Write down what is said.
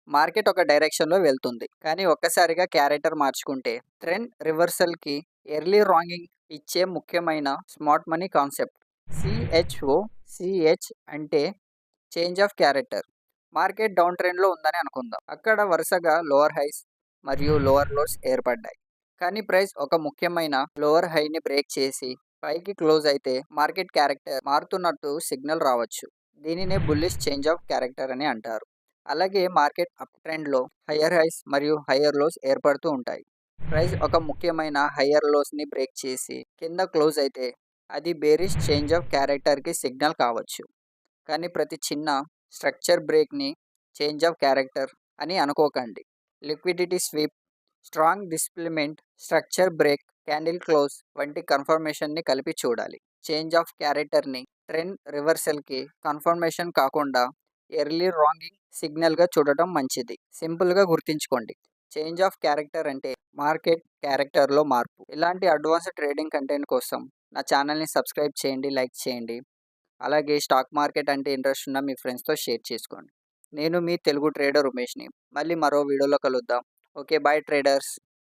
Market ఒక డైరెక్షన్‌లో వెళ్తుంది. కానీ ఒక్కసారిగా క్యారెక్టర్ మార్చుకుంటే ట్రెండ్ రివర్సల్‌కి ఎర్లీ రాంగింగ్ ఇచ్చే ముఖ్యమైన స్మార్ట్ మనీ కాన్సెప్ట్. CHO అంటే change of character. Market down ట్రెండ్‌లో ఉందని అనుకుందాం. అక్కడ వరుసగా లోవర్ హైస్ మరియు లోవర్ లోస్ ఏర్పడ్డాయి. కానీ ప్రైస్ ఒక ముఖ్యమైన లోవర్ హైని బ్రేక్ చేసి పైకి క్లోజ్ అయితే మార్కెట్ క్యారెక్టర్ మారుతున్నట్టు సిగ్నల్ రావచ్చు. దీనినే బుల్లిష్ చేంజ్ ఆఫ్ క్యారెక్టర్ అని అంటారు. అలాగే మార్కెట్ అప్ ట్రెండ్‌లో హయ్యర్ హైస్ మరియు హయ్యర్ లోస్ ఏర్పడుతూ ఉంటాయి. ప్రైస్ ఒక ముఖ్యమైన హయ్యర్ లోస్‌ని బ్రేక్ చేసి కింద క్లోజ్ అయితే అది బేరిష్ చేంజ్ ఆఫ్ క్యారెక్టర్‌కి సిగ్నల్ కావచ్చు. కానీ ప్రతి చిన్న స్ట్రక్చర్ బ్రేక్‌ని చేంజ్ ఆఫ్ క్యారెక్టర్ అని అనుకోకండి. Liquidity sweep, strong displacement, structure break, candle close వంటి కన్ఫర్మేషన్‌ని కలిపి చూడాలి. చేంజ్ ఆఫ్ క్యారెక్టర్‌ని ట్రెండ్ రివర్సల్‌కి కన్ఫర్మేషన్ కాకుండా ఎర్లీ రాంగింగ్ సిగ్నల్‌గా చూడటం మంచిది. సింపుల్‌గా గుర్తుంచుకోండి. చేంజ్ ఆఫ్ క్యారెక్టర్ అంటే మార్కెట్ క్యారెక్టర్‌లో మార్పు. ఇలాంటి అడ్వాన్స్డ్ ట్రేడింగ్ కంటెంట్ కోసం నా ఛానల్‌ని సబ్స్క్రైబ్ చేయండి, లైక్ చేయండి. అలాగే స్టాక్ మార్కెట్ అంటే ఇంట్రెస్ట్ ఉన్న మీ ఫ్రెండ్స్‌తో షేర్ చేసుకోండి. నేను మీ తెలుగు ట్రేడర్ ఉమేష్‌ని. మళ్ళీ మరో వీడియోలో కలుద్దాం. ఓకే. Bye traders.